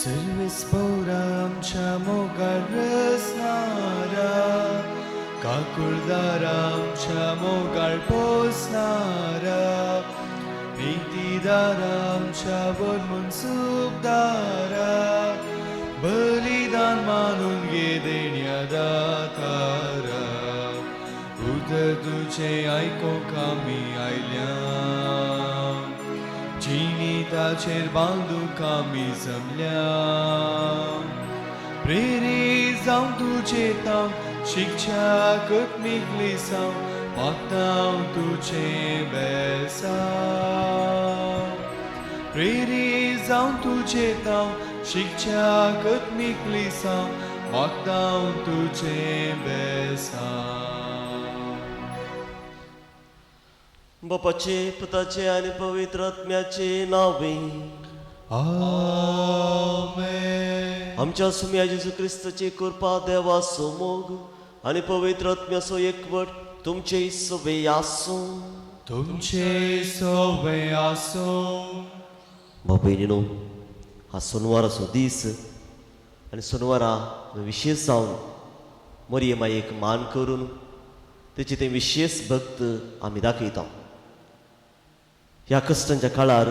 सर्वेस आमच्या मोगाळ रचणारा, काकुळदार आमच्या मोगाळ पोसणारा, भीतीदार आमच्या बोलमून सुखदारा, बलिदान मानून घे देण्यादातारा, उदर तुझे ऐकोंक आमी आयल्या, जिनिताचेर बांदूंक आमी जमल्या, प्रेरीत जावन तुजे ताव शिक्षा कत्मीक लिसांव, मागतां तुझे बेसांव, प्रेरीत जावन तुजे ताव शिक्षा कत्मीक लिसांव, मागतां तुझे बेसांव. बापाचे, पुताचे आणि पवित्र आत्म्याचे नावे. आमेन. आमच्या सुम्या जेजू ख्रिस्ताची कृपा, देवाचो मोग आणि पवित्र आत्म्याचो एकवट तुमचे सवे आसो. तुमचे सवे आसो. बाबा हा सोनवाराचो दीस आणि सोनवारा विशेष जावन मरिये मायेक मान करून तेची ते विशेष भक्त आमी दाखयता. ह्या कश्टांच्या काळार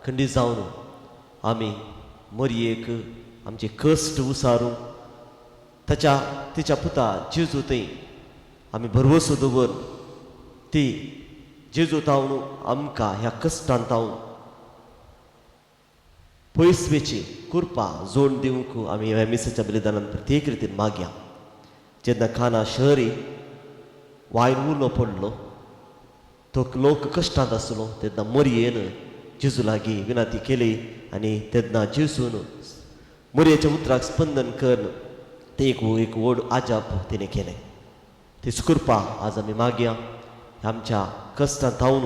खंडीत जावन आमी मरियेक आमचे कश्ट उसारूं तिच्या पुता जेजू थंय आमी भरवसो दवर ती जेजू तावन आमकां ह्या कश्टांत तावन पयसवेची कृपा जोड दिवंक आमी ह्या मिसाच्या बलिदानान प्रत्येक रितीन मागया. जेन्ना खाना शहरी वायन उलो पडलो, तो लोक कश्टांत आसलो, तेन्ना मरियेन जेजू लागीं विनंती केली आनी तेन्ना जेजून मरियेच्या उतराक स्पंदन करून ते एक व्हड आजाप तिणें केलें. तीच कृपा आज आमी मागया. आमच्या कश्टांत तावन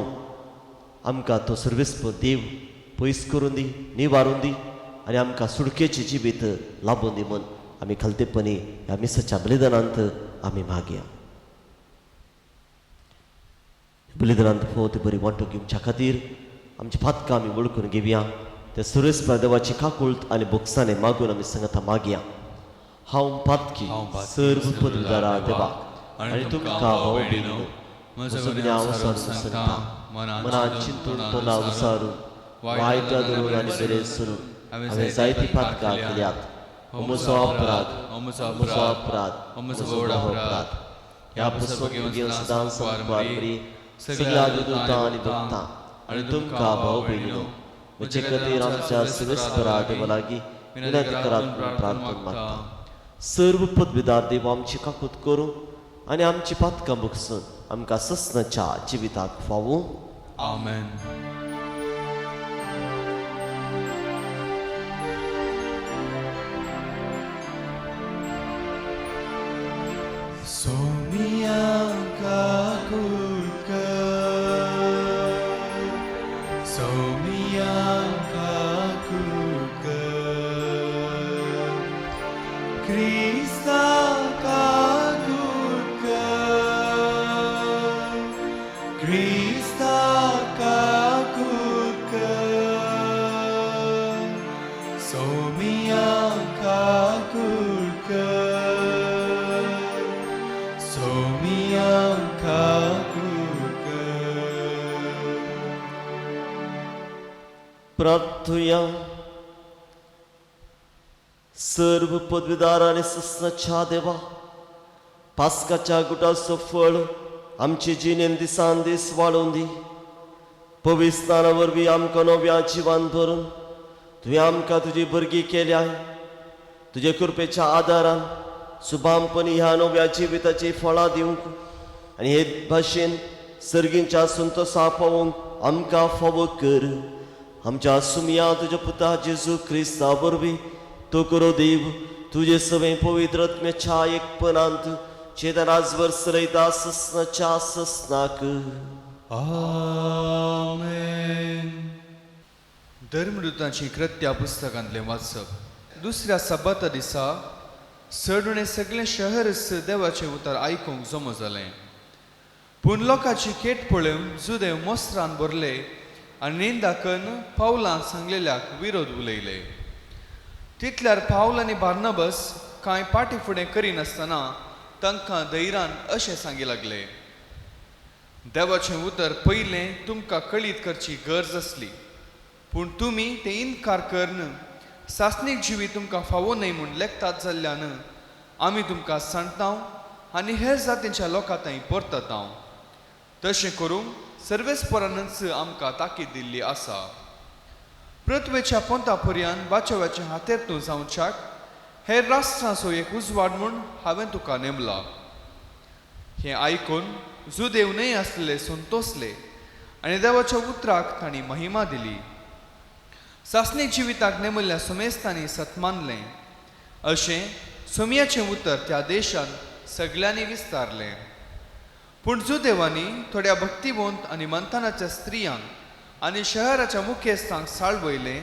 आमकां तो सर्वेस्पर देव पयस करून दी, निवारून दी आनी आमकां सुडकेची जिवीत लाभून दी म्हूण आमी खालतेपणी ह्या मिसाच्या बलिदानांत आमी मागया. बलिदानांत फोव ती बरी वांटो घेवच्या खातीर आमची फातकां आमी वळखून घेवया. त्या सुरेस्पर देवाची काकुळट आनी बोगसाने मागून आमी सांगता मागया. हांव पातकी सर्व पदवीदारा देवाक आनी तुमकां भाव भयणीनो, म्हजो गुन्यांव विसरून सांगता, मनांत चिंतून तोंडां विसारून वायटां धरून आनी बरें सुरून हांवें जायतीं पातकां केल्यात. हो म्हजो अपराध, म्हजो व्हड अपराध. ह्या पुस्तक घेवन सदांच संपार बरी सगळ्या दूतां आनी भक्तां आनी तुमकां भाव भयणीनो, म्हजे खातीर आमच्या सुरेस्परा देवा लागीं विनंती करात म्हूण प्रार्थना मागता. सर्व पदवीदार देव आमची काकूत करूं आनी आमची पातकां बगसून आमकां ससनाच्या जिविताक फावूं. आमेन. सोमिया काकूत कर, सोमिया काकूत कर, क्रिस्ता काकूत कर, क्रिस्ता काकूत कर, सोमिया काकूत कर, सोमिया काकूत कर. प्रार्थुया. सर्व पदवीदार आनी ससनाच्या देवा, पास्काच्या गुटाचो फळ आमची जिणेन दिसान दीस वाडोवन दी. पवित्र स्नाना वरवीं आमकां नव्या जिवान भरून तुवें आमकां तुजी भरगी केल्याय. तुजे कृपेच्या आदारान सुभामपणी ह्या नव्या जिविताची फळां दिवंक आनी हे भाशेन सर्गींच्या संतोषा पावोवंक आमकां फावो कर. आमच्या सुमया तुज्या पुता जेजू क्रिस्ता वरवीं तो करो देव तुजे सवे पवित्र आत्म्याच्या एकपणांत चेतनाजवर सरयता ससनाच्या ससनाक. आमेन. धर्मदूतांची कृत्या पुस्तकांतले वाचप. दुसऱ्या सब्बाता दिसा सडणे सगळे शहर देवाचे उतर आयकूंक जमो जालें. पूण लोकांची केट पळोवन जुदेव मोस्त्रान भरले आनी निंदा करून पावलां सांगलेल्याक विरोध उलयले. तितल्यार पावल आनी बार्नबास कांय पाटी फुडें करिनासतना तांकां धैर्यान अशें सांगी लागले, देवाचें उतर पयलें तुमकां कळीत करची गरज आसली, पूण तुमी तें इन्कार करन सासणीक जिवी तुमकां फावो न्हय म्हूण लेखतात जाल्ल्यान आमी तुमकां सांगतांव आनी हेर जातींच्या लोकां थंय परततांव. तशें करूंक सर्वेस्परानच आमकां ताकीद दिल्ली आसा. पृथ्वेच्या पोंता पर्यंत बाचवाच्या हातेर तूं जावच्याक हेर राष्ट्रांचो एक उजवाड म्हूण हांवें तुका नेमला. हें आयकून जुदेव न्हय आसलेले संतोसले आनी देवाच्या उतराक तांणी महिमा दिली. सासणीक जिविताक नेमल्ल्या सुमेस्तांनी सत मानलें. अशें सुमयाचें उतर त्या देशांत सगळ्यांनी विस्तारलें. पूण जुदेवांनी थोड्या भक्तिवंत आनी मंथनाच्या स्त्रियांक आनी शहराच्या मुखेस्तांक साळवयलें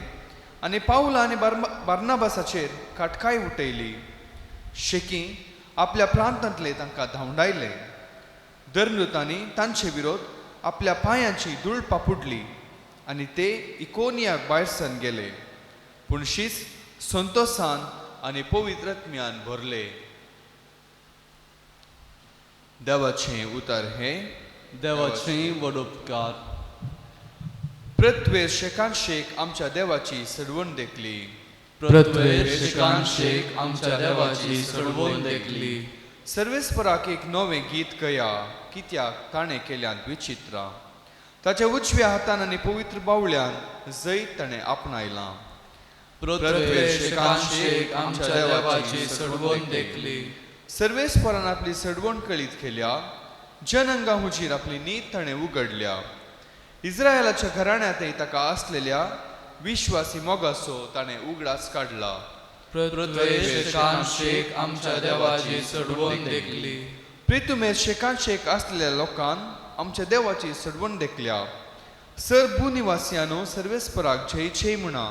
आनी पावला आनी बार्नबासाचेर काटकाय उठयली. शेकी आपल्या प्रांतांतले तांकां धांवडायले. धर्मदूतांनी तांचे विरोध आपल्या पांयांची धूळ पापुडली आनी ते इकोनियाक भायर सरून गेले. पूण शीस संतोसान आनी पवित्र आत्म्यान भरले. देवाचें उतर हें. देवाचें व्हड उपकार. प्रत्वेर शेकांशेक आमच्या देवाची सडवण देखली. प्रत्वेर शेकांशेक आमच्या देवाची सडवण देखली. सर्वेस्पराक एक नवें गीत गया, कित्याक ताणें केल्यांत विचित्रां. ताच्या उजव्या हातान आनी पवित्र बावळ्यान जैत ताणें आपणायलां. प्रत्वेर शेकांशेक आमच्या देवाची सडवण देखली. सर्वेस्परान आपली सडवण कळीत केल्या. जनंगां हुजीर आपली नीत ताणें उगडल्या. इस्रायलाच्या घराण्यांतय ताका आसलेल्या विश्वासी मोगाचो ताणें उगडास काडला. प्रत्वेर शेकांशेक आमच्या देवाची सडवण देखली. प्रितुमेर शेकांशेक आसलेल्या लोकांन आमच्या देवाची सडवण देखल्या. सर भूनिवासियानो सर्वेस्पराक जय जय म्हणा.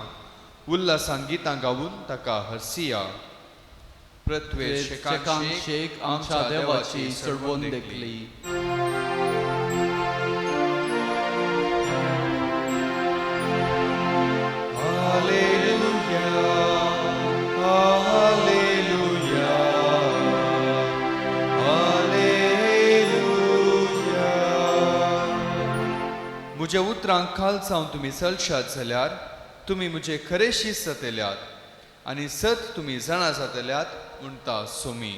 उल्हासान गितां गावून ताका हरसिया. प्रत्वेर शेकांशेक आमच्या देवाची सडवण देखली. म्हज्या उतरांक खाल जावन तुमी चलशात जाल्यार तुमी म्हजे खरे शिस्त जातल्यात आनी सत तुमी जाणा जातल्यात म्हणटा सोमी.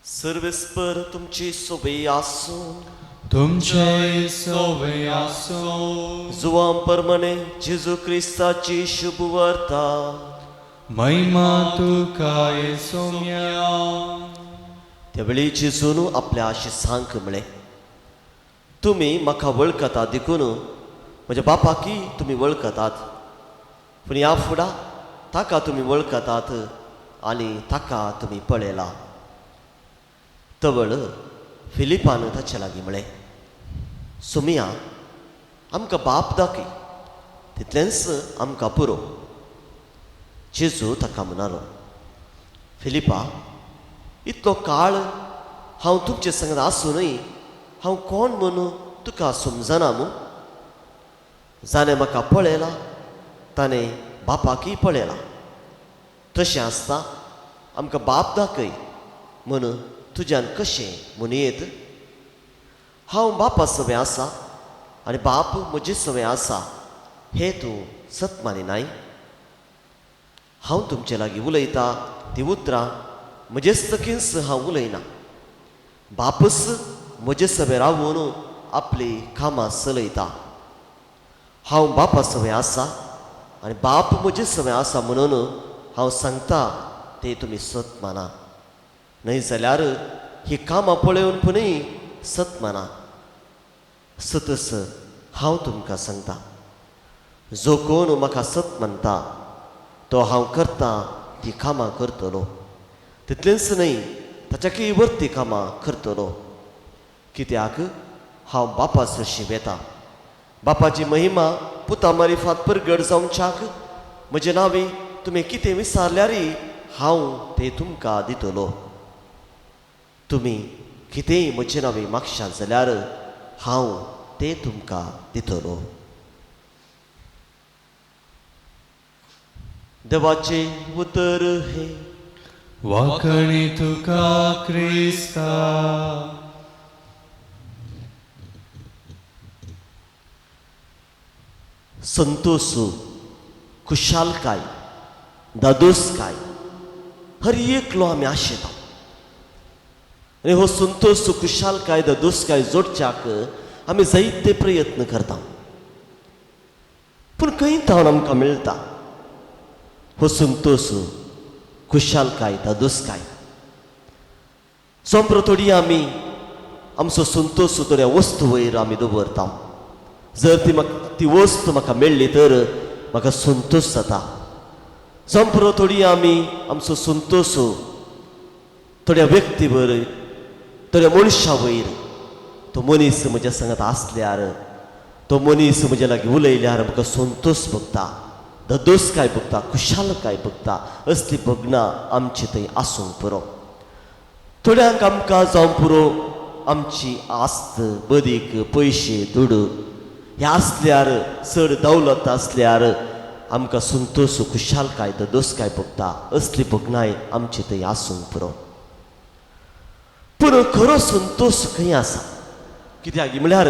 सर्वेस्पर तुमची सोबे आसूं. तुमचे सोबे आसूं. जुवाम परमणे जेजू क्रिस्ताची शुभ वार्ता. महिमा तुका सोम्या. त्या वेळी जेजून आपल्या शिसांक म्हळें, तुमी म्हाका वळखतात देखून म्हज्या बापाकी तुमी वळखतात, पूण ह्या फुडा ताका तुमी वळखतात आनी ताका तुमी पळयला. तवळ फिलिपान ताचे लागीं म्हळें, सुमिया आमकां बाप दाखय, तितलेंच आमकां पुरो. जेजू ताका म्हणालो, फिलिपा, इतलो काळ हांव तुमचे संगत आसूनय हांव कोण म्हणून तुका समजना मू? जाणें म्हाका पळयला ताणें बापाकय पळयला. तशें आसता आमकां बाप दाखय म्हूण तुज्यान कशें म्हणयत? हांव बापा सवें आसा आनी बाप म्हजे सवें आसा हें तूं सत मानिनाय? हांव तुमचे लागीं उलयतां ती उतरां म्हजेच तकींच हांव उलयना. बापच म्हजे सवें रावून आपली कामां चलयता. हांव बापा सवें आसा आनी बाप म्हजे सवें आसा म्हणून हांव सांगता तें तुमी सत माना. न्हय जाल्यार ही कामां पळोवन पुणूय सत माना. सतस हांव तुमकां सांगता, जो कोण म्हाका सत म्हणटा तो हांव करता ती कामां करतलो. तितलेंच न्हय, ताच्याकय वर्ती कामां करतलो, कित्याक हांव बापा सरशी वेता. बापाची महिमा पुता मारिफात परगट जावच्याक म्हजे नांवे तुमी कितें विचारल्यारय हांव तें तुमकां दितलो. तुमी कितेंय म्हजे नांवें मागशात जाल्यार हांव तें तुमकां दितलो. देवाचें उतर हे वाकणी तुका क्रिस्ता. संतोष, खुशालकाय, दादोसकाय हर एकलो आमी आशेता. आनी हो संतोष, खुशालकाय, दादोसकाय जोडच्याक आमी जायते प्रयत्न करता. पूण खंय तावन आमकां मेळटा हो संतोष, खुशालकाय, दादोसकाय. सोंप्रो थोडी आमी आमचो संतोष थोड्या वस्तू वयर आमी दवरता. जर ती वस्त म्हाका मेळ्ळी तर म्हाका संतोष जाता. सोंप्रो थोडी आमी आमचो संतोष थोड्या व्यक्ती वर, थोड्या मनशा वयर, तो मनीस म्हज्या सांगात आसल्यार, तो मनीस म्हज्या लागीं उलयल्यार म्हाका संतोष भोगता, दादोसकाय भोगता, खुशालकाय भोगता. असली भोगणां आमची थंय आसूंक पुरो. थोड्यांक आमकां जावं पुरो आमची आस्त, बदीक, पयशे, दूड हे आसल्यार, चड दौलत आसल्यार आमकां संतोष, खुशालकाय, दादोसकाय भोगता. असली भोगणाय आमची थंय आसूंक पुरो. पूण खरो संतोष खंय आसा? कित्याक म्हळ्यार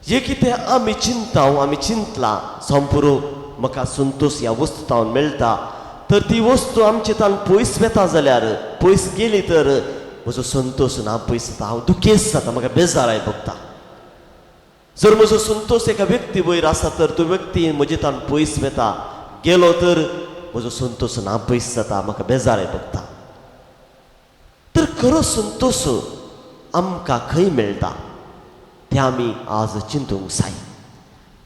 जे कितें आमी चिंताव, आमी चिंतलां जावं पुरो म्हाका संतोष ह्या वस्तूंतावन मेळटा, तर ती वस्तू आमचे तान पयस वेता जाल्यार, पयस गेली तर म्हजो संतोष ना पयस जाता. हांव दुखेस्त जाता, म्हाका बेजाराय भोगता. जर म्हजो संतोष एका व्यक्ती वयर आसा तर तो व्यक्ती म्हजे तान पयस वेता, गेलो तर म्हजो संतोष ना पयस जाता, म्हाका बेजाराय भोगता. तर खरो संतोष आमकां खंय मेळटा तें आमी आज चिंतूंक जाय.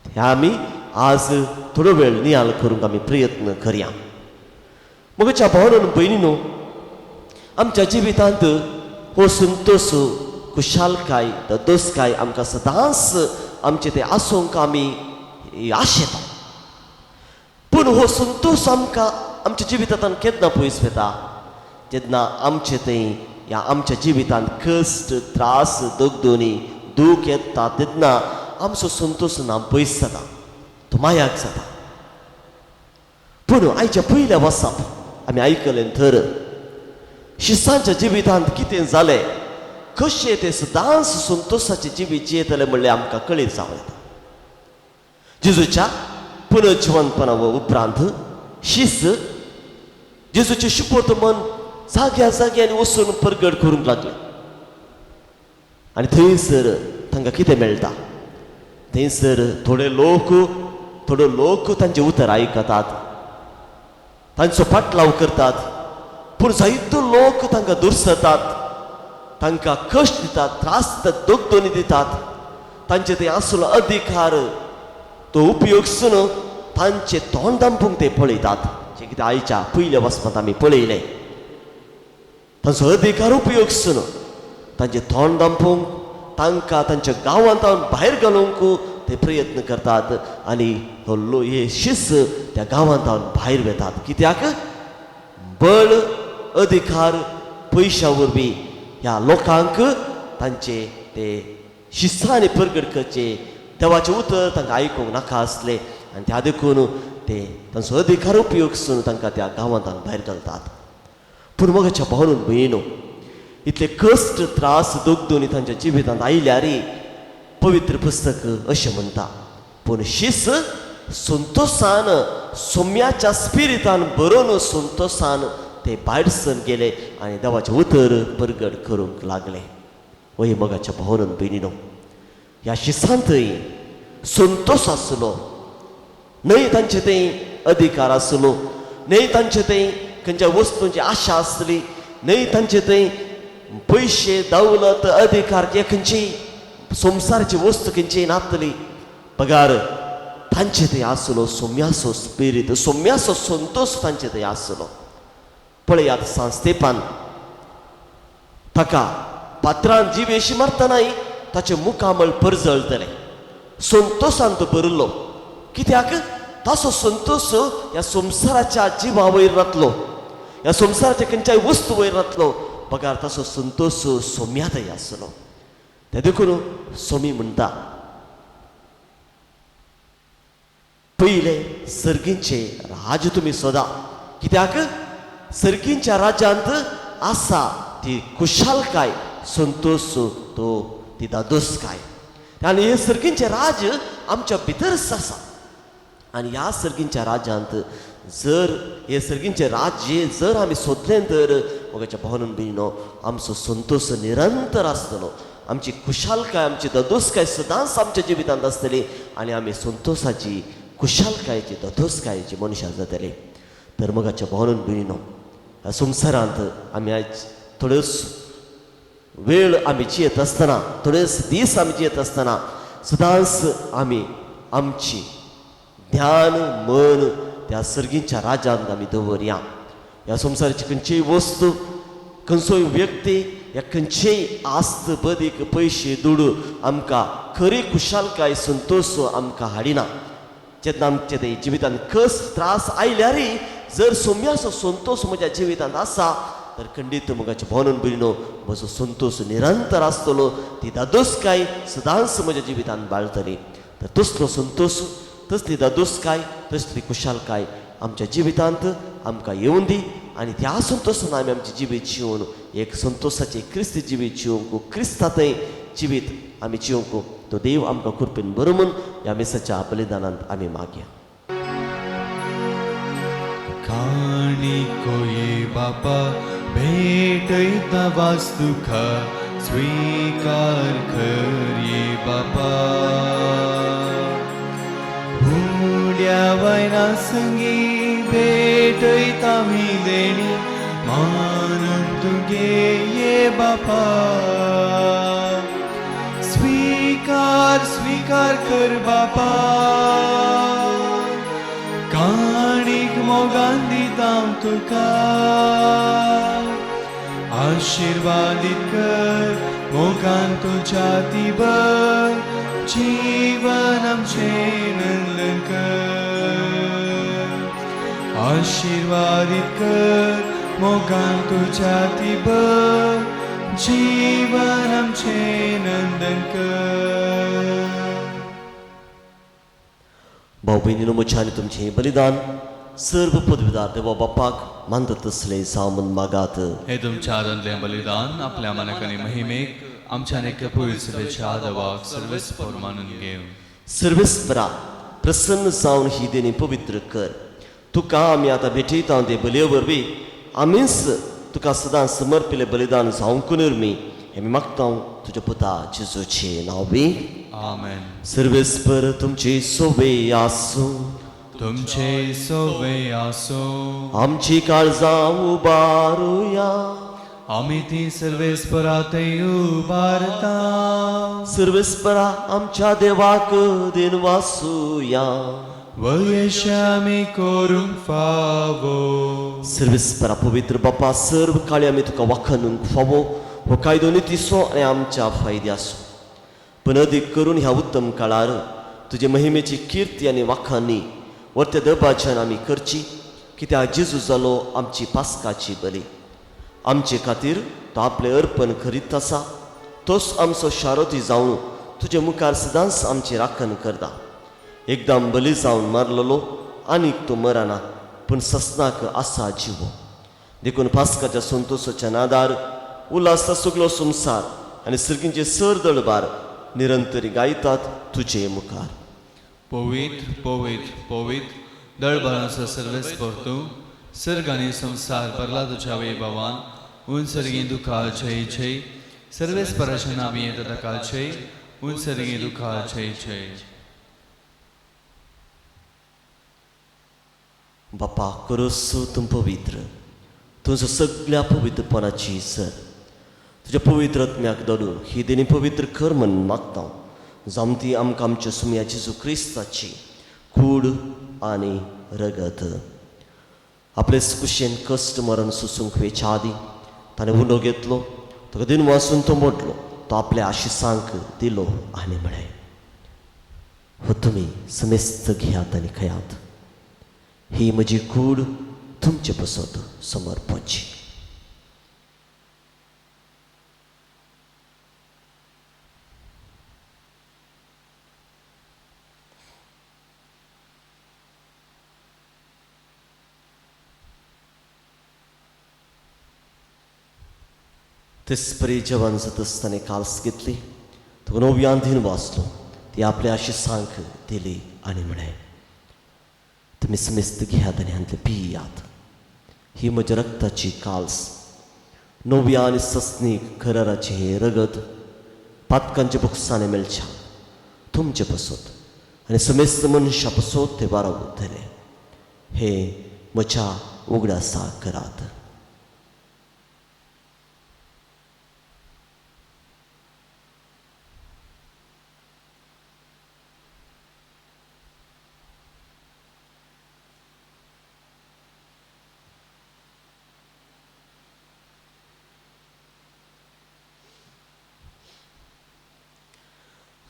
तें आमी आज थोडो वेळ नियाळ करूंक आमी प्रयत्न करया. म्हज्या भावनां भयणीनो, आमच्या जिवितांत हो संतोष, खुशालकाय, दादोसकाय आमकां सदांच आमचे ते आसूंक आमी आशेता. पूण हो संतोष आमकां आमच्या जिवितांत केन्ना पयस वेता? जेन्ना आमचे थंय ह्या आमच्या जिवितांत कश्ट, त्रास, दगदोनी, दूख येता तेन्ना आमचो संतोष ना पयस जाता, तो मायाक जाता. पूण आयच्या पयल्या वर्सांत आमी आयकलें तर शिसांच्या जिवितांत कितें जालें, कशें ते सदांच संतोशाचें जिवीत जियेतले म्हणलें आमकां कळीत जावं येता. जेजूच्या पुनर्जिवंतपणा उपरांत शिस जेजूचें शुपोत मन जाग्या जाग्यांनी वचून परगट करूंक लागलें. आनी थंयसर तांकां कितें मेळटा? थंयसर थोडे लोक तांचें उतर आयकतात, तांचो पाटलाव करतात. पूण जायतो लोक तांकां दुर्सतात, तांकां कश्ट दितात, त्रास दितात, दगदोनी दितात. तांचे थंय आसलो अधिकार तो उपयोग सुन तांचे तोंड दांपूंक ते पळयतात. जें कितें आयच्या पयल्या वचपांत आमी पळयलें. तांचो अधिकार उपयोग सुन तांचे तोंड दांपूंक, तांकां तांच्या गांवांत भायर घालूंक ते प्रयत्न करतात. आनी हे शिस त्या गांवांत भायर वेतात. कित्याक? बळ, अधिकार, पयशा वरवीं ह्या लोकांक तांचे ते शिस्तांनी परगट करचे, देवाचें उतर तांकां आयकूंक नाका आसलें. आनी त्या देखून ते तांचो अधिकार उपयोग सुन तांकां त्या गांवांत भायर घालतात. पूण म्हज्या भावनो भयणो, इतले कश्ट, त्रास, दगदोनी तांच्या जिवितांत आयल्यारय पवित्र पुस्तक अशें म्हणटा, पूण शिस संतोशान, सोम्याच्या स्पिरितान बरोवन संतोशान ते भायर सर गेले आनी देवाचें उतर परगट करूंक लागले. वय मोगाच्या भावनां भयणीनो, ह्या शिसांतय संतोश आसलो, न्हय तांचे थंय अधिकार आसलो, न्हय तांचे थंय खंयच्या वस्तूंची आशा आसली, न्हय तांचे थंय पयशे, दौलत, अधिकार हे खंयची संवसाराची वस्त खंयची नासली. पगार तांचे थंय आसलो सोम्याचो स्पिरीट, सोम्याचो संतोष तांचे थंय आसलो. पळयात सांत स्तेफान, ताका पात्रान जीव येशी मारतनाय ताचे मुखामळ परजळतले. संतोशान तो भरलो. कित्याक? तासो संतोष ह्या संसाराच्या जिवा वयर रातलो, ह्या संसाराच्या खंयच्याय वस्तू वयर रातलो, पगार तासो संतोष सोम्यातय आसलो. ते देखून सोमी म्हणटा पयले सर्गींचे राज तुमी सोदा, कित्याक सर्गींच्या राज्यांत आसा ती खुशालकाय, संतोष तो ती दादोसकाय. आनी हे सर्गींचे राज आमच्या भितरच आसा. आनी ह्या सर्गींच्या राज्यांत जर हे सर्गींचे राज्य जर आमी सोदलें तर मोगाच्या भावनान भयणो आमचो संतोष निरंतर आसतलो, आमची खुशालकाय, आमची ददोसकाय सदांच आमच्या जिवितांत आसतली आनी आमी संतोषाची, खुशालकायेची, ददोसकायेची मनशां जातले. तर मोगाच्या भावनान भयणो ह्या संवसारांत आमी आयज थोड्योच वेळ आमी जियेत आसतना, थोडेच दीस आमी जियेत आसतना सदांच आमी आमची ध्यान मन त्या सर्गींच्या राज्यांत आमी दवरया. ह्या संवसाराची खंयचीय वस्तू, खंयचोय व्यक्ती, ह्या खंयचीय आस्त बदीक पयशे दुडू आमकां खरी खुशालकाय, संतोष आमकां हाडिना. जेन्ना आमच्या ते जिवितांत कस त्रास आयल्यारय जर सोम्याचो संतोष म्हज्या जिवितांत आसा तर खंडीत मोगाच्या भावनान भयणो म्हजो संतोष निरंतर आसतलो, ती दादोसकाय सदांच म्हज्या जिवितांत बाळटली. तर तसलो संतोष, तसली दादोसकाय, तसली खुशालकाय आमच्या जिवितांत आमकां येवून दी आनी त्या संतोशान आमी आमचें जिवीत जिवन एक संतोशाचें क्रिस्त जिवीत जिवंक, क्रिस्तांतय जिवीत आमी जिवंक तो देव आमकां कृपेन बरो म्हूण ह्या मेसाच्या बलिदानांत आमी मागया. काणिको ये बापा भेटयता वास्तुख स्वीकार कर ये बापा. भुंड्या वयना संगी भेटयता मी देणी मानून तुगे ये बापा. स्वीकार स्वीकार कर बापा, काणीक मोगान दितां तुका. आशीर्वादीत कर मोगान तुझ्या तिबर, जीवन आमचें नंदन कर. आशीर्वादीत कर मोगान तुझ्या तिबर, जीवन आमचें नंदन कर. भाऊ भयणीनो, म्हजें आनी तुमचें बलिदान सर्व पदवीदार देवा बापाक मानता तसलें जावं म्हूण मागात. हे तुमच्या आदंतलें बलिदान आपल्या मनाक आनी महिमेक आमच्या अनेक पवित्र सभेच्या देवाक सर्वेस्पर मानून घेव. सर्वेस्परा प्रसन्न जावन ही देणी पवित्र कर. तुका आमी आतां भेटयता ते बलये वरवीं आमीच तुका सदां समर्पिल्लें बलिदान जावंक नरमी हें आमी मागता तुज्या पुता जेजूचें नांवी. आमेन. सर्वेस्पर तुमची सोबे आसूं, तुमचे सोवे आसो. आमची काळजां उबारुया, आमी ती सर्वेस्परातय उबारता. सर्वेस्परा आमच्या देवाक दिन वासुया, वयश आमी करूंक फावो. सर्वेस्परा पवित्र बापा, सर्व काळी आमी तुका वखणूंक फावो हो कायदो नितीसो आनी आमच्या फायद्याचो. पण अदीक करून ह्या उत्तम काळार तुजे महिमेची किर्ती आनी वाखाणी वर्ते दबाच्यान आमी करची, कित्याक जेजू जालो आमची पास्काची बली. आमचे खातीर तो आपले अर्पण करीत आसा, तोच आमचो शारोती जावन तुजे मुखार सदांच आमची राखण करता. एकदम बली जावन मारलेलो आनीक तो मरना, पूण ससनाक आसा जिवो. देखून पास्काच्या संतोशाच्या नादार उल्हासा सगलो संवसार आनी सर्गींचे सर दळबार निरंतरी गायतात तुजे मुखार. पवित्र पवित्र पवित्र दळबारांचो सर्वेस्पर तूं, सर्ग आनी संसार परला तुज्या वैभवान. उन सर्गी दुखा जय जय, सर्वेस्पराच्या नांवी येता ताका जय. उन सर्गी दुखा जय जय. बापा करोस तूं पवित्र, तुजो सगळ्या पवित्रपणाची सर तुज्या पवित्र आत्म्याक धाडून ही देणी पवित्र कर म्हूण मागता. जमती आमकां आमच्या सुम्या जेजू क्रिस्ताची कूड आनी रगत. आपले कुशेन कश्ट मरण सुसूंक वेच्या आदी ताणें उंडो घेतलो, ताका दिन वाचून तो मोडलो, तो आपल्या आशिसांक दिलो आनी म्हळें, हो तुमी समेस्त घेयात आनी खयात. ही म्हजी कूड तुमचे पसत समर्पणची. तेसपरी जवान जात असताना काल्स घेतली तो नव्यान वाचलो ती आपल्या आशिसांक दिली आणि म्हणे तुम्ही समेस्त घ्यात आणि हांतले पियात. ही म्हज्या रक्ताची काल्स नव्या आनी सस्नीक कराराची हे रगत पातकांच्या बुक्साने मेळच्या तुमचे पसत आनी समेस्त मनशा पसत ते बारावतले. हे म्हज्या उगडासा करात.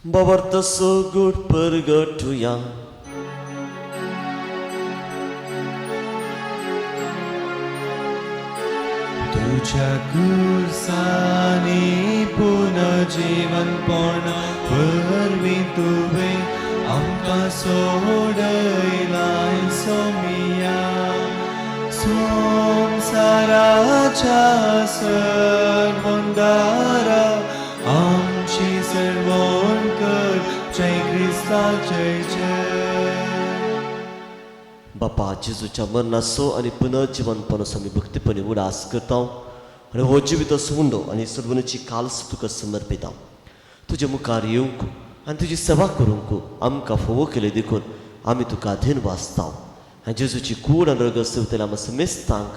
Babarta so good pergatuya. तुझ्या कुर्सानी पुनर्जीवन पूर्ण परवी तुवे आमकां सोडयलाय सोमिया. संसाराच्या सर्वंदारा आमची सर्वोन कर जय क्रिस्ता जय जय. बापा जेजूच्या मरणाचो आनी पुनर्जीवनपणाचो आमी भक्तीपणी उडास करता आनी हो जिवीत सोंडो आनी सर्वनाची काल्स तुका समर्पिता. तुज्या मुखार येवंक आनी तुजी सेवा करूंक आमकां फोव केले देखून आमी तुका धीन वाचता. आनी जेजूची कूड आनी रगत सेवतले आमी समेस्तांक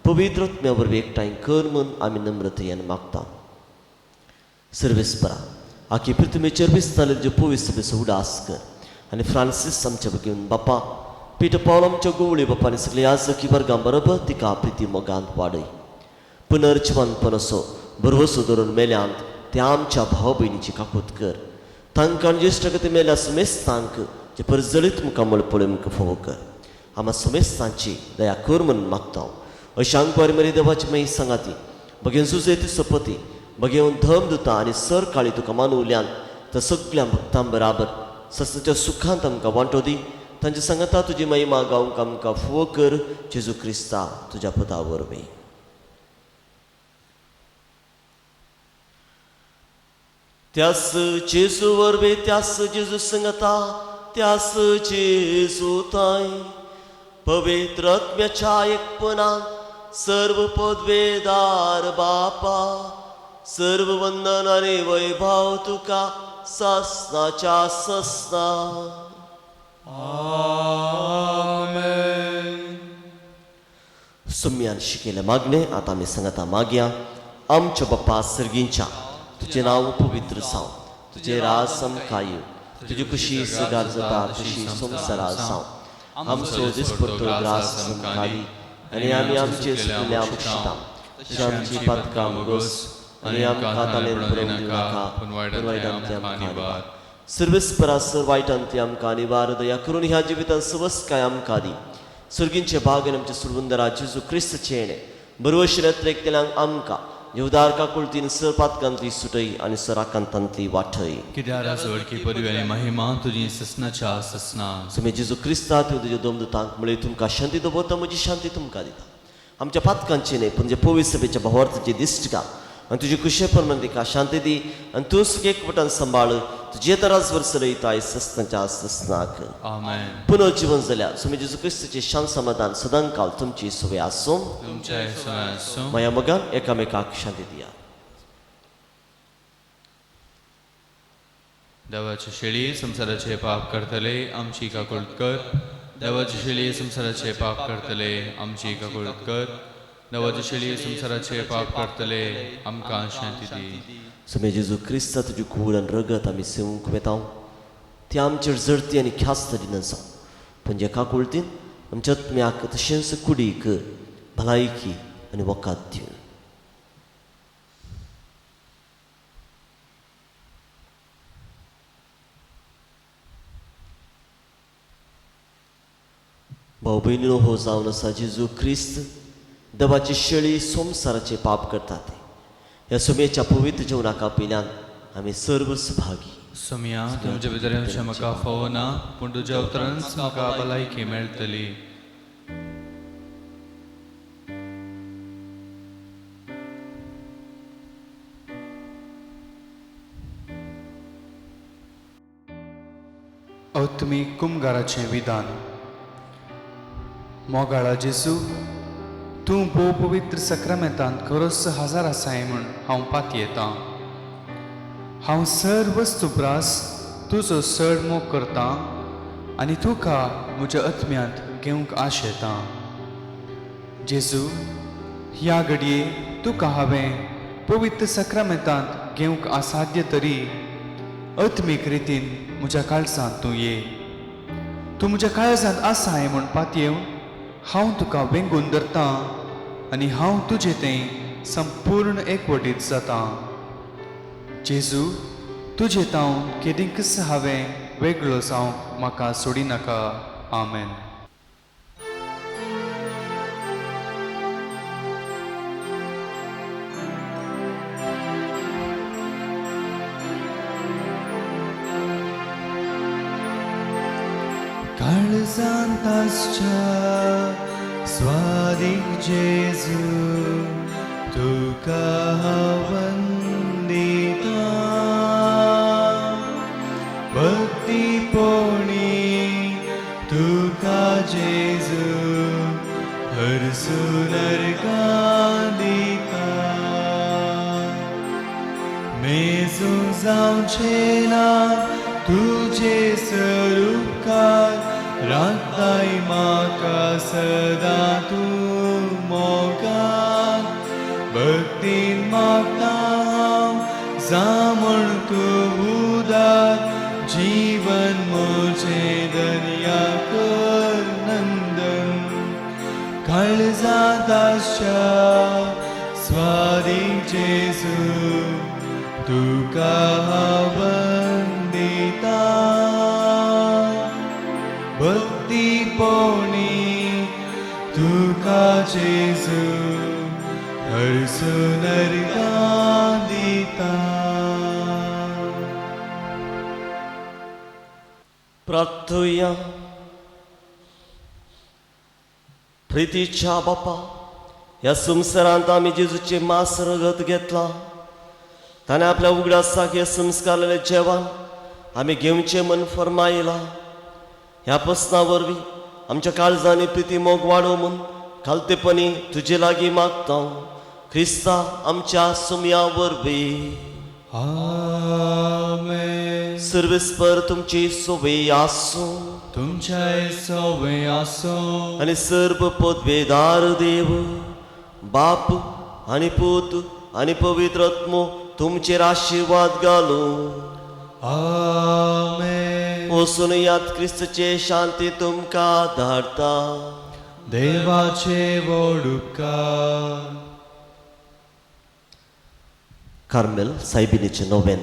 पवित्रत्म्या वरवीं एकठांय कर म्हूण आमी नम्रतेन मागता. सर्वेस्परा आखी पृथ्वीचेर विस्तारले तुजे पवित्र सभेचो उडास कर आनी फ्रांसीस आमच्या बगेन बापा पीटर पॉल आमच्या गुवळी बापानी सगळे याजकी वर्गां बरोबर तिका प्रिती मोगांत वाडय. पुनर्जीवनपणाचो भरवसो धरून मेल्यांत ते आमच्या भाव भयणीची काकूत कर. तांकां ज्येश्ठ गती मेल्या समेस्तांक जे परजळीत मुखार पळय मुखार फोव कर. आम्हा समेस्तांची दया कर म्हणून मागता. अशांक बरी मरी देवाची मही सांगाती बगेन सुजयती सपती बगेवन धम दुता आनी सर काळी तुका मानवल्यान त्या सगळ्या भक्तां बराबर सस्ताच्या सुखांत आमकां वांटो दी. तांच्या सांगता तुजी महिमा गावंक आमकां फोव कर जेजू क्रिस्ता तुज्या पदा वरवीं. त्यास जेजू वरवीं त्यास जेजू सांगता त्यास जेजू ताय पवित्र आत्म्याच्या एकपणान सर्व पदवेदार बापा सर्व वंदन आनी वैभव तुका ससनाच्या ससना. आमेन. सुम्यान शिकेले मागणे आता आमी सांगता मागया. आमच्या बाप्पा सर्गींच्या तुझे नाव पवित्र जावं तुझे राज समकाय तुझी खुशी सगार जाता तशी संवसारा जावं. आमचो दिसपट्टो ग्रास समकाली आनी आमी आमचे सुकल्या मुक्षता तुझ्या आमची पातकां मुगोस आनी आमकां तालेर बरोवंक दिनाका पूण वायटांतली आमकां निवार. सर्वेस्परासर वायटांतली आमकां निवार दया करून ह्या जिवितांत सवस्काय आमकां दी. सर्गींचे भागन आमचे सुरवंदरा जेजू क्रिस्तचे येणे बरोवशिऱ्यांतले एकट्याक आमकां येवदार काकुळतीन सर पातकांतली सुटय आनी सराकांतांतली वाटय. कित्याक सोडकी पदवी आनी महिमा तुजी ससनाच्या ससना. तुमी जेजू क्रिस्ता तुज्या दोमदुतांक म्हळ्यार तुमकां शांती दवरता म्हजी शांती तुमकां दिता. आमच्या पातकांची न्हय पूण जे पवित्र सभेच्या भावार्थाची दिश्ट घाल आनी तुजी कुशेपणान तिका शांती दी आनी तूं एकवटान सांबाळ तुजे तरास वर चलयताय ससनाच्या ससनाक. आमेन. पुनर्जीवन जाल्यार तुमी जेजू क्रिस्ताचें शांत समाधान सदांकाल तुमची सवय आसूं. तुमच्या येसुवासूं माया मोगान एकामेकाक शांती दिया. देवाची शेळी संसाराचे पाप करतले आमची काकुळट कर. देवाची शेळी संसाराचे पाप करतले आमची काकुळट कर. देवाची शेळी संसाराचे पाप करतले आमकां शांती दी. तुमी जेजू क्रिस्ता तुजी कूड आनी रगत आमी सेवूंक वेताव ती आमचेर जडती आनी ख्यास्त दिना जावं पूण जे काकुळटीन आमच्या आत्म्याक तशेंच कुडीक भलायकी आनी वकात दिवन. भाऊ बहिणीनो हो जावन आसा जेजू क्रिस्त देवाची शेळी संवसाराचे पाप करतात ह्या सुमेच्या पवित्र जेवणाका पिल्यान आमी सर्व सहभागी सुमया तुमच्या भितर येवचें म्हाका फावो ना पूण तुज्या उतरांच म्हाका भलायकी मेळटली. आत्मीक कुमगाराचें विधान. मोगाळा जेजू, तूं भोव पवित्र सक्रामेंतांत खरोच हजर आसाय म्हूण हांव पात येतां. हांव सर वस्तुप्रास तुजो चड मोग करतां आनी तुका म्हज्या आत्म्यांत घेवंक आशेतां. जेजू, ह्या घडये तुका हांवें पवित्र सक्रामेंतांत घेवंक असाध्य तरी आत्मीक रितीन म्हज्या काळजांत तूं ये. तूं म्हज्या काळजांत आसाय म्हूण पातयेवन हांव तुका वेंगून धरतां आनी हांव तुजें तें संपूर्ण एकवटीत जातां. जेजू, तुजे तावन केदींकच हांवें वेगळो जावंक म्हाका सोडिनाका. आमेन. काळजांत आसच्या स्वादीक जेजू तुका हांव वंदितां. भक्तीपोणी तुका जेजू हरसून अर्गां दितां. मेजून जावचें ना तुजे स्वरूपकार राखताय म्हाका सदां तूं मोगान. भक्तीन मागता हांव जामण तूं उदार जीवन म्हजें दर्या कर नंदन. काळजांत आसच्या स्वादीक जेजू तुका हांव वंदितां. भक्तीपोणी तुका जेजू हरसून अर्गां दितां. प्रार्थुया. प्रितीच्या बापा, ह्या संवसारांत आमी जेजूचे मास रगत घेतला. ताणें आपल्या उगडासाक हे संस्कारलेलें जेवण आमी घेवचें म्हूण फरमायला. ह्या प्रस्ना वरवीं आमच्या काळजांनी प्रिती मोग वाडो म्हूण खालतेपणी तुजे लागीं मागता. क्रिस्ता आमच्या सुमया वरवीं. आमेन. सर्वेस्पर तुमची सोबे आसूं. तुमच्या सोबे आसूं. आनी सर्व पदवेदार देव बाप आनी पूत आनी पवित्र आत्मो तुमचेर आशिर्वाद घालूं. आमेन. वचून यात क्रिस्तचे शांती तुमकां धाडटा. देवाचे व्हड उपकार. कार्मेल सायबिणीचें नोवेन.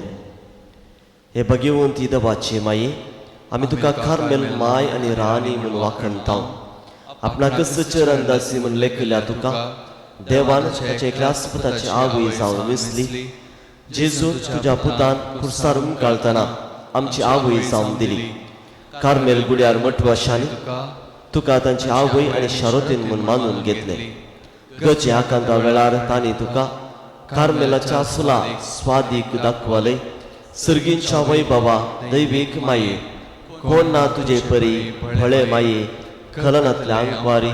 हे भगिवंती देवाचे माये, आमी तुका कार्मेल माय आनी राणी म्हूण वाखणटा. आपणाकच चरणदासी म्हूण लेखल्या तुका देवान ताचे एकल्यास्पताची आवय जावन विसली. जेजू तुज्या पुतान खुर्सार उमकाळतना आमची आवय जावन दिली. कार्मेल गुड्यार मटवाशांनी तुका तांची आवय आनी शारोतीन म्हूण मानून घेतले. गचे आकांता वेळार तांणी तुका कार्मेलाच्या फुलां स्वादीक दाखवले. सर्गींच्या वैभवा दैवीक माये, कोण ना तुजे परी फळे माये. खलनांतल्या आंकवारी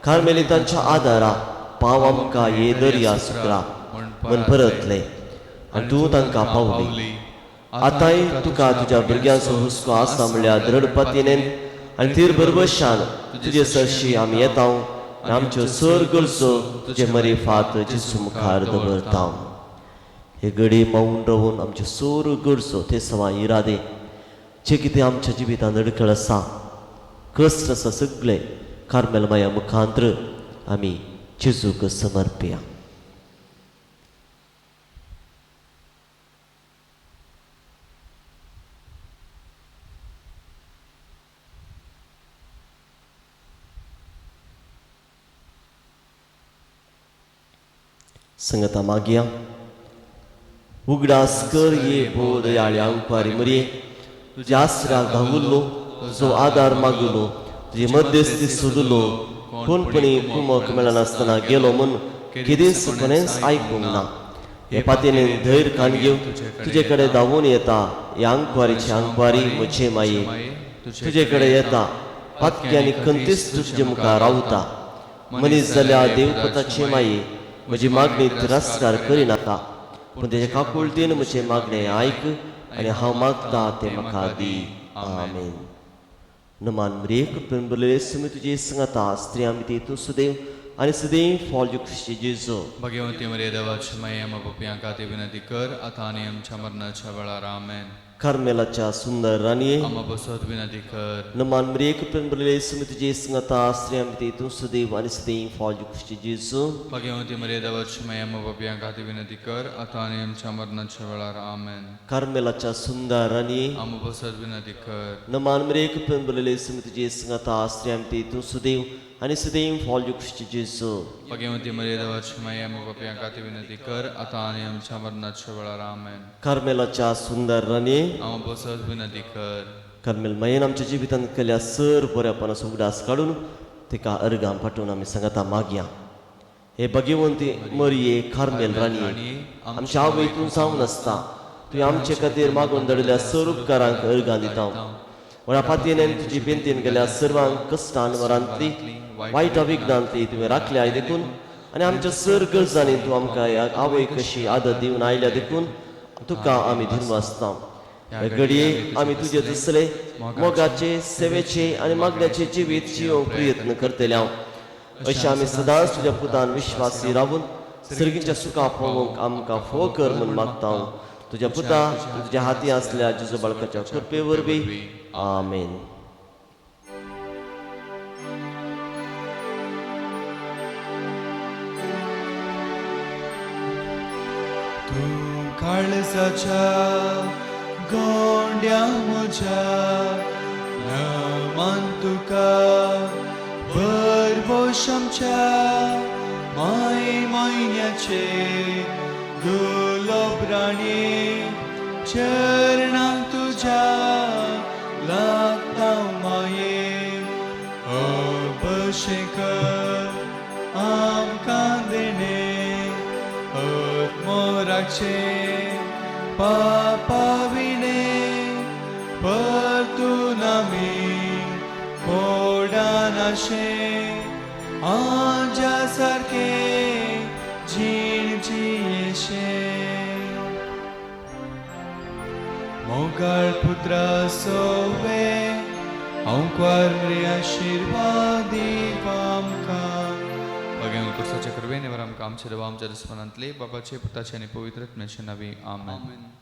कार्मेलितांच्या आदारा पाव आमकां ये दर्या सुकरा म्हूण परतले आनी तूं तांकां पावली. आतांय तुका तुज्या भुरग्यांचो हुस्को आसा म्हणल्यार दृढपतीनेन आनी तीर बरबशान तुजे सरशी आमी येता आनी आमच्यो सर गरजो तुजे मरे फात जेजू मुखार दवरता. हे घडी मौन रावून आमच्यो सर गरजो ते सवा इरादे जे कितें आमच्या जिवितांत अडखळ आसा, कश्ट आसा, सगळे कार्मेल माया मुखांतर आमी जेजूक समर्पया. संगता मागया उगडास कर ये बोदयाळ्या उपारी मरिये तुझ्या आसरा धावुल्लो जो आदार मागुलो तुझी मध्यस्थी सोदुलो कोणपणी कुमक मेळनासतना गेलो म्हूण किदेंच कोणेंच आयकूंक ना हे पातेने धैर्य काणग्यो तुजे कडेन धांवून येता ह्या आंकवारीची आंकवारी म्हजे माये तुजे कडेन येता पातक्यांनी खंतीच तुजे मुखार रावता मनीस जाल्या देवपुताचे माये म्हजी मागणी तिरस्कार करिनाका पूण तेजे काकुळतेन म्हजे मागणें आयक आनी हांव मागता तें म्हाका दी आमेन नमान मरेक पेंबरले सुमी तुजे संगता स्त्री आमी तेतूं सुदैव आनी सदैव फॉल ख्रिस्ती जेजू भगवती मरिया देवाची माये आम्हा पपयां खातीर विनंती कर आतां आनी आमच्या मरणाच्या वेळार आमेन कार्मेलाच्या सुंदर राणये आम्हा बसत विनंती कर नमान मरेक पेंबरले सुमी तुजे संगता स्त्री आमी तेतूं सुदैव आनी सदैव फॉल ख्रिस्ती जेजू भगवती मरिया देवाची माये आम्हा पपयां खातीर विनंती कर आतां आनी आमच्या मरणाच्या वेळार आमेन कार्मेलाच्या सुंदर राणये आम्हा बसत विनंती कर नमान मरेक पेंबरले सुमी तुजे संगता स्त्री आमी तेतूं सुदैव आनी सदैव फॉल ख्रिस्ती जेजू भगवती मरिया देवाची माये आम्हा पपयां खातीर विनंती कर आतां आनी आमच्या मरणाच्या वेळार आमेन कार्मेलाच्या सुंदर राणये आम्हा बसत विनंती कर कार्मेल मायेन आमच्या जिवितांत केल्या सर बऱ्यापणाचो उगडास काडून तिका अर्गां पाठोवन आमी सांगता मागया हे भगवंती मरिये कार्मेल राणये आमच्या आवय तूं जावन आसता तुवें आमचे खातीर मागून धाडिल्ल्या सर उपकारांक अर्गां दिता वळा पातयेन तुजी बेंतीन गेल्या सर्वांक कश्टान वरांतली वायट विघ्नांतली तुवें राखल्या देखून आनी आमच्या सर गरजांनी तूं आमकां आवय कशी आदर दिवन आयल्या देखून तुका आमी धीन आसता हे घडये आमी तुजे दुसरे मोगाचे सेवेचे आनी मागण्याचे जिवीत जिवंक प्रयत्न करतले अशें आमी सदांच तुज्या पुतान विश्वासी रावून सर्गीच्या सुखा पळोवंक आमकां फोव कर म्हूण मागता तुज्या पुता तुज्या हाती आसल्या जेजू बाळकाच्या कृपे वरवीं आमेन तूं काळजाच्या गोंड्या म्हज्या नमन तुका बरबोश आमच्या माय म्हयन्याचे गुलाब राणी चरणांक तुज्या लागता माये अभिषेक आमकां देणे मोराचे पापाविने परतून आमी फोडानाशे आजा सारखे जीण जियेशे मोगाळ पुत्रा सोवे हांव आशीर्वाद दिव आमकां भगवान कुर्साच्या कृपेने वर आमकां आमच्या देवा आमच्या दुस्मनांतले बापाचे पुताचे आनी पवित्र आत्म्याचे नावे आमेन